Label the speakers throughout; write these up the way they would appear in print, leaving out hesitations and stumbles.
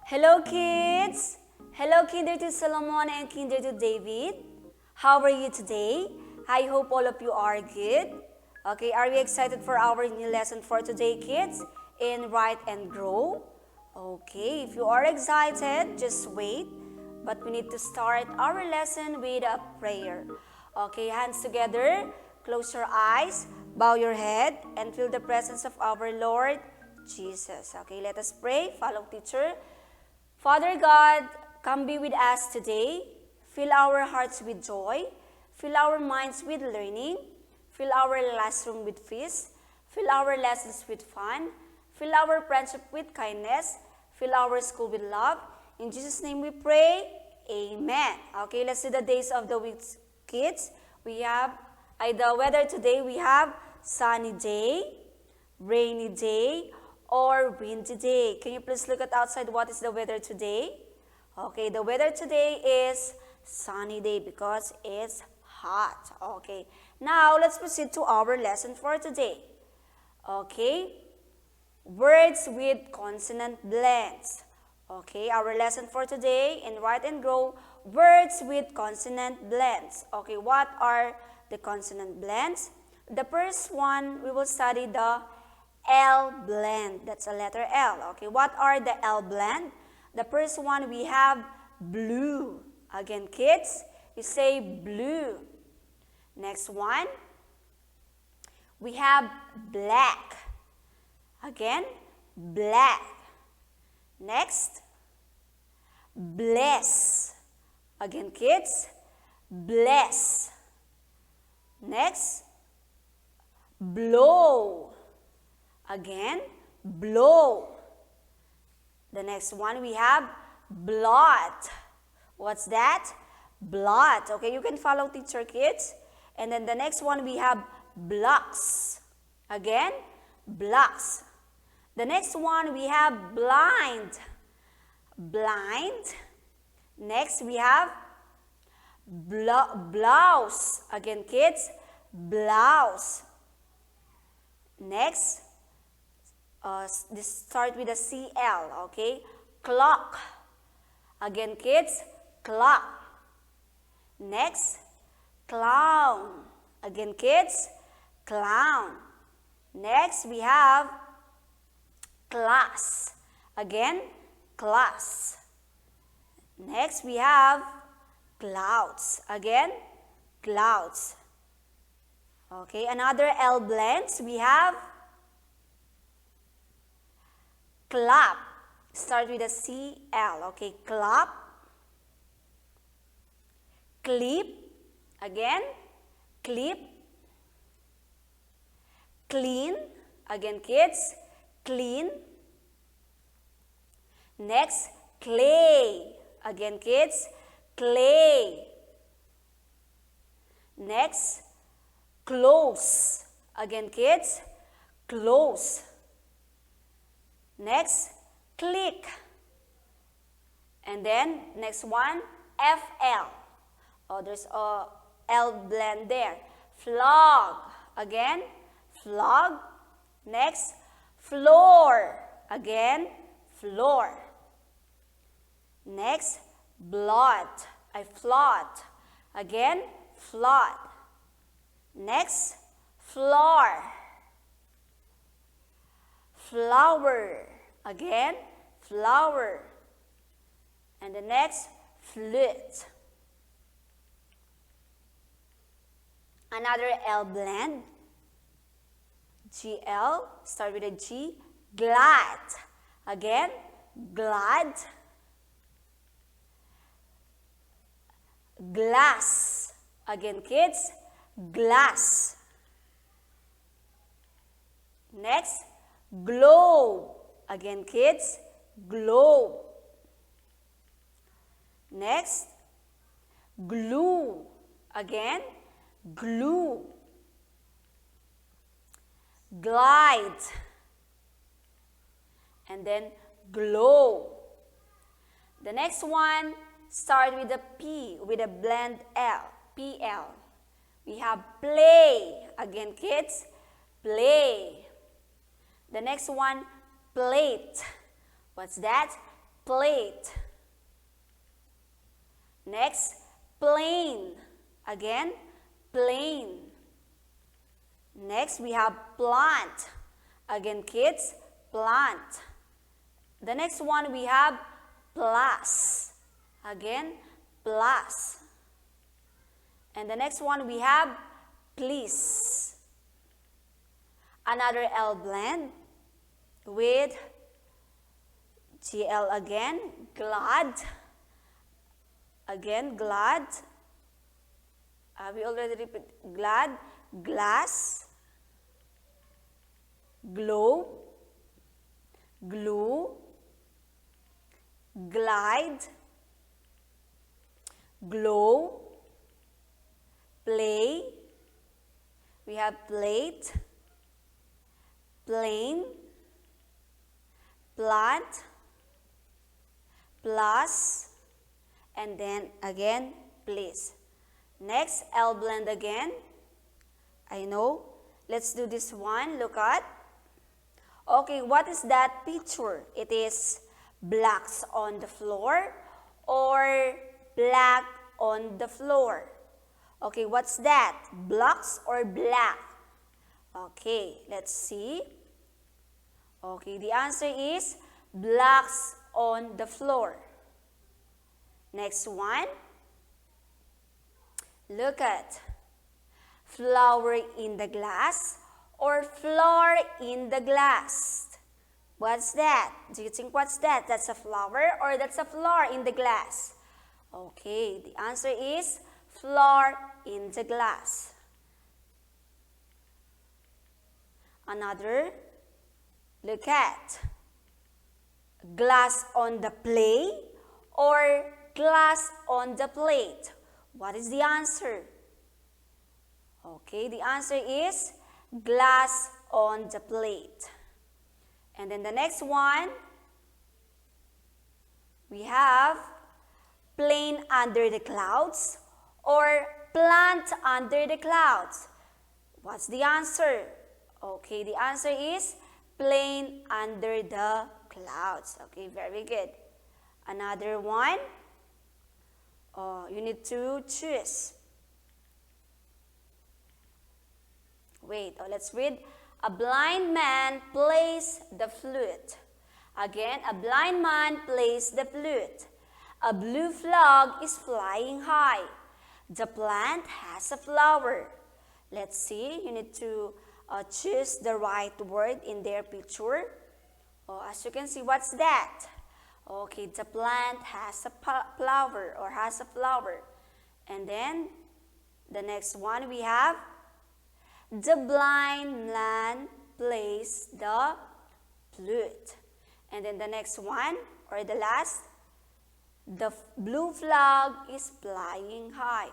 Speaker 1: Hello kids! Hello Kinder to Solomon and Kinder to David. How are you today? I hope all of you are good. Okay, are we excited for our new lesson for today, kids? In Write and Grow. Okay, if you are excited, just wait. But we need to start our lesson with a prayer. Okay, hands together, close your eyes, bow your head, and feel the presence of our Lord Jesus. Okay, let us pray. Follow teacher. Father God, come be with us today. Fill our hearts with joy. Fill our minds with learning. Fill our classroom with peace. Fill our lessons with fun. Fill our friendship with kindness. Fill our school with love. In Jesus' name we pray. Amen. Okay, let's do the days of the week, kids. We have, the weather today, we have sunny day, rainy day, or windy day. Can you please look at outside what is the weather today? Okay, the weather today is sunny day because it's hot. Okay, now let's proceed to our lesson for today. Okay, words with consonant blends. Okay, our lesson for today in Write and Grow, words with consonant blends. Okay, what are the consonant blends? The first one, we will study the L blend. That's a letter L. Okay, what are the L blend? The first one, we have blue. Again, kids, you say blue. Next one, we have black. Again, black. Next, bless. Again, kids, bless. Next, blow. Again, blow. The next one, we have blot. What's that? Blot. Okay, you can follow teacher, kids. And then the next one, we have blocks. Again, blocks. The next one, we have blind. Blind. Next, we have blouse. Again, kids, blouse. Next, this start with a CL, okay? Clock. Again, kids, clock. Next, clown. Again, kids, clown. Next, we have class. Again, class. Next, we have clouds. Again, clouds. Okay, another L blends. We have clap. Start with a CL. Okay, clap. Clip. Again, clip. Clean. Again, kids, clean. Next, clay. Again, kids, clay. Next, close. Again, kids, close. Next, click. And then, next one, FL. Oh, there's a L blend there. Flog. Again, flog. Next, floor. Again, floor. Next, blot. Flot. Again, flot. Next, floor. Flower. Again, flower. And the next, flute. Another L blend. GL, start with a G. Glad. Again, glad. Glass. Again, kids, glass. Next, globe. Again, kids, globe. Next, glue. Again, glue. Glide. And then glow. The next one, start with a P, with a blend L, PL. We have play. Again, kids, play. The next one, plate. What's that? Plate. Next, plane. Again, plane. Next, we have plant. Again, kids, plant. The next one, we have plus. Again, plus. And the next one, we have please. Another L blend with GL again, glad. Again, glad. We already repeat glad, glass, globe, glue, glide, glow, play. We have plate, plane, plant, plus, and then again, please. Next, L blend again. I know. Let's do this one. Look at. Okay, what is that picture? It is blocks on the floor or black on the floor. Okay, what's that? Blocks or black? Okay, let's see. Okay, the answer is blocks on the floor. Next one. Look at flower in the glass or floor in the glass. What's that? Do you think what's that? That's a flower or that's a floor in the glass? Okay, the answer is floor in the glass. Another, look at glass on the plate or glass on the plate. What is the answer? Okay, the answer is glass on the plate. And then the next one, we have plane under the clouds or plant under the clouds. What's the answer? Okay, the answer is plane under the clouds. Okay, very good. Another one. You need to choose. Wait, let's read. A blind man plays the flute. Again, a blind man plays the flute. A blue flag is flying high. The plant has a flower. Let's see. You need to choose the right word in their picture. As you can see, what's that? Okay, the plant has a flower or has a flower. And then, the next one we have, the blind man plays the flute. And then the next one, or the last, the blue flag is flying high.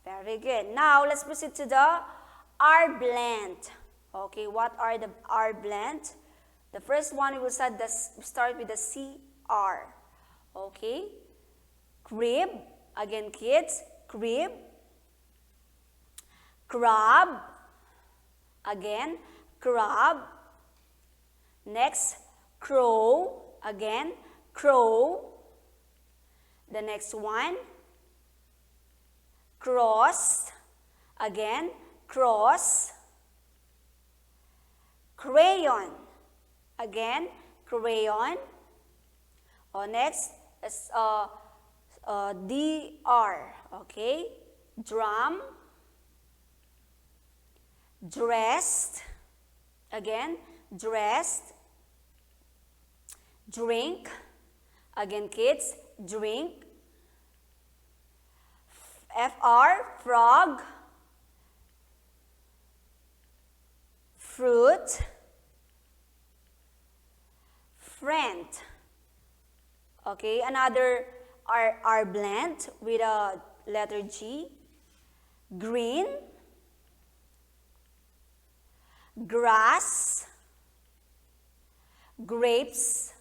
Speaker 1: Very good. Now, let's proceed to the R blend. Okay, what are the R blend? The first one, we will start with the CR. Okay. Crib. Again, kids. Crib. Crab. Again, crab. Next, crow. Again, crow. The next one, cross. Again, cross. Crayon. Again, crayon. Next is DR. Okay, drum. Dressed. Again, dressed. Drink. Again, kids, drink. FR, frog. Fruit. Friend. Okay, another R blend with a letter G. Green. Grass. Grapes.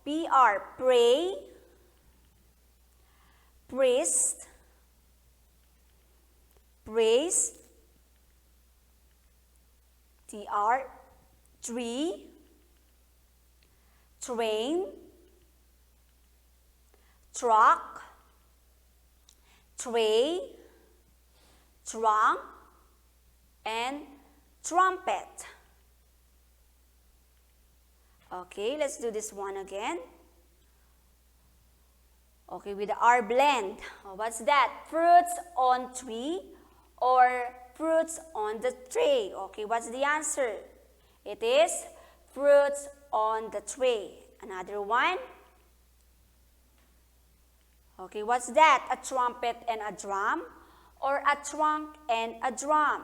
Speaker 1: PR, pray. Priest. trace, tree, train, truck, tray, trunk, and trumpet. Okay, let's do this one again. Okay, with the R blend. Oh, what's that? Fruits on tree or fruits on the tray? Okay, what's the answer? It is fruits on the tray. Another one. Okay, what's that? A trumpet and a drum or a trunk and a drum?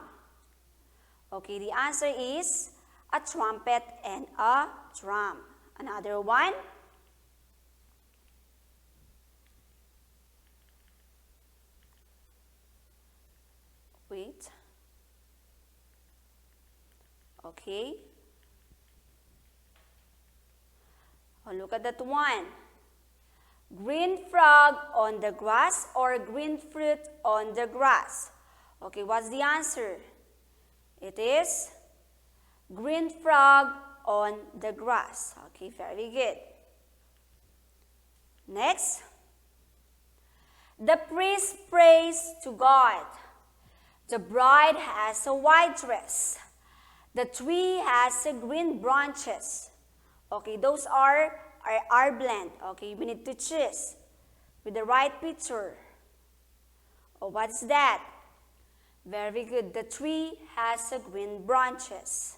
Speaker 1: Okay, the answer is a trumpet and a drum. Another one. Wait. Okay. Oh, look at that one. Green frog on the grass or green fruit on the grass? Okay, what's the answer? It is green frog on the grass. Okay, very good. Next. The priest prays to God. The bride has a white dress. The tree has a green branches. Okay, those are our blend. Okay, we need to choose with the right picture. Oh, what is that? Very good. The tree has a green branches.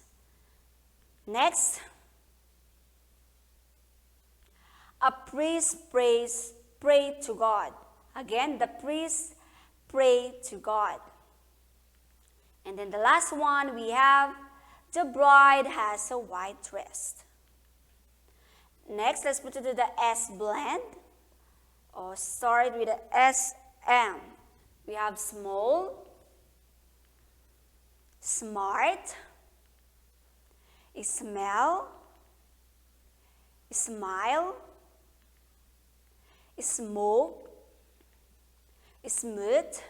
Speaker 1: Next. A priest pray to God. Again, the priest pray to God. And then the last one we have, the bride has a white dress. Next, let's put it to the S blend. Or start with the SM. We have small, smart, smell, smile, smoke, smooth,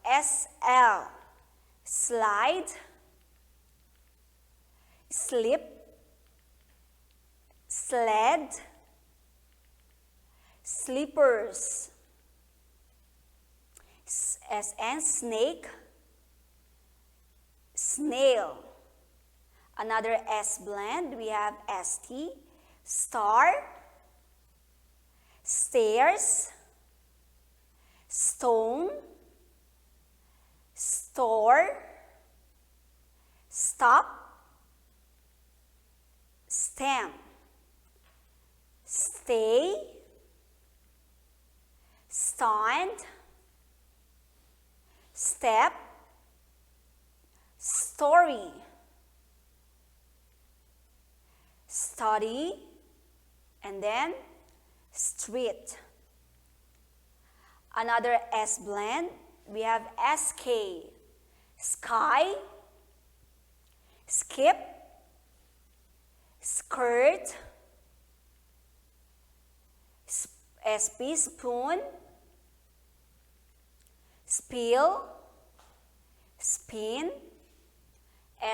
Speaker 1: SL, slide, slip, sled, slippers, SN, snake, snail. Another S blend, we have ST, star, stairs, stone, store, stop, stem, stay, stand, step, story, study, and then street. Another S blend, we have SK, sky, skip, skirt, SP, spoon, spill, spin,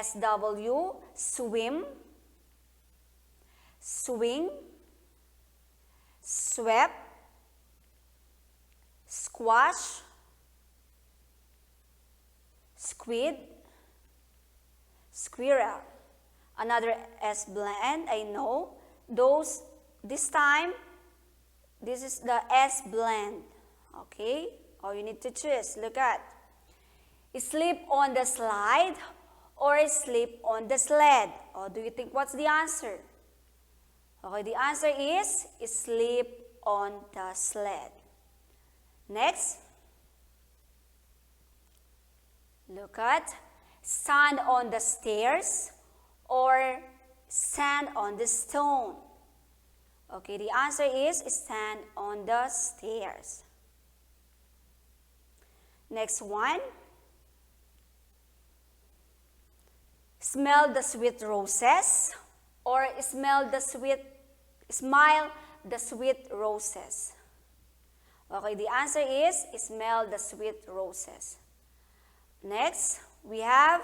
Speaker 1: SW, swim, swing, swept, squash, squid, squirrel. Another S blend, I know. This time, this is the S blend. Okay? Or you need to choose. Look at. Sleep on the slide or sleep on the sled. Or do you think what's the answer? Okay, the answer is sleep on the sled. Next. Look at stand on the stairs or stand on the stone. Okay, the answer is stand on the stairs. Next one. Smell the sweet roses or smile the sweet roses. Okay, the answer is smell the sweet roses. Next, we have,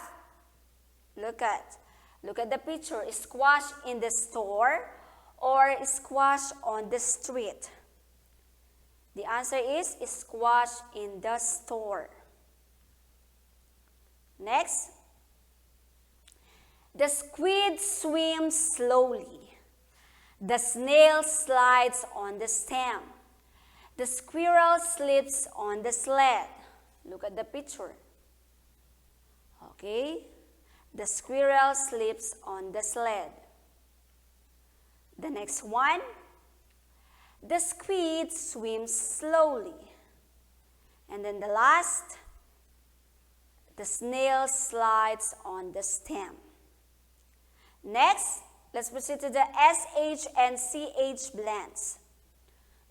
Speaker 1: look at the picture, squash in the store or squash on the street. The answer is squash in the store. Next, the squid swims slowly. The snail slides on the stem. The squirrel slips on the sled. Look at the picture. Okay, the squirrel slips on the sled. The next one, the squid swims slowly. And then the last, the snail slides on the stem. Next, let's proceed to the SH and CH blends.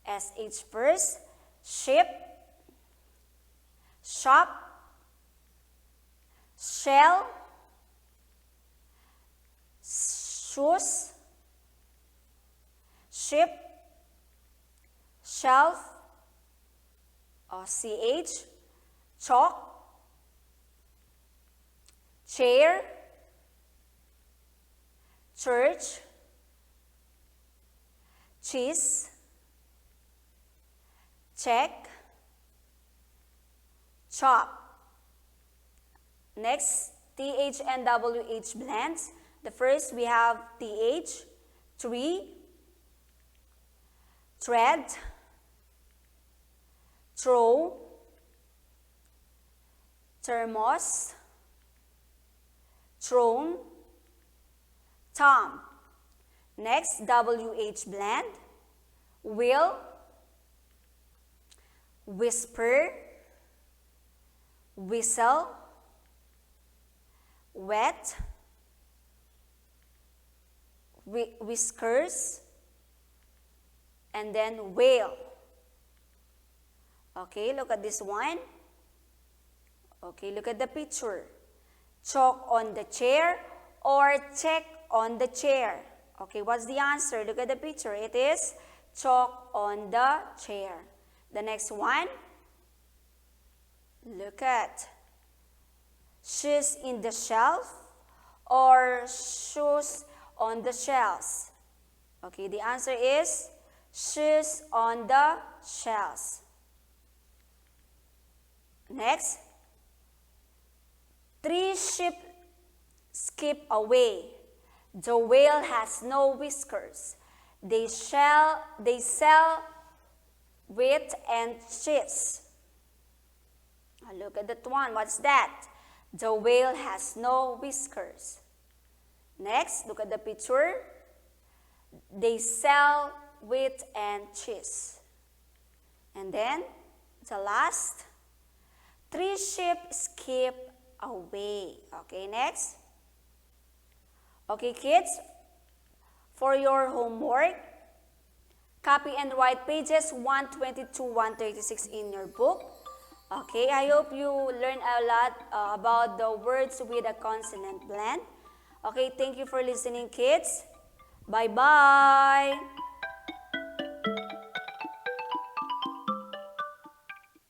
Speaker 1: SH first, ship, shop, shell, shoes, ship, shelf, or CH, chalk, chair, church, cheese, check, chop. Next, TH and WH blends. The first we have TH, tree, thread, throw, thermos, throne, Tom. Next, WH blend, will, whisper, whistle, wet, whiskers, and then whale. Okay, look at this one. Okay, look at the picture. Chalk on the chair or check on the chair. Okay, what's the answer? Look at the picture. It is chalk on the chair. The next one, look at shoes in the shelf or shoes on the shelves. Okay, the answer is shoes on the shelves. Next, 3 sheep skip away. The whale has no whiskers. They sell wheat and cheese. Look at that one. What's that? The whale has no whiskers. Next, look at the picture. They sell wheat and cheese. And then, the last, 3 sheep skip away. Okay, next. Okay, kids, for your homework, copy and write pages 122 to 136 in your book. Okay, I hope you learn a lot about the words with a consonant blend. Okay, thank you for listening, kids. Bye-bye.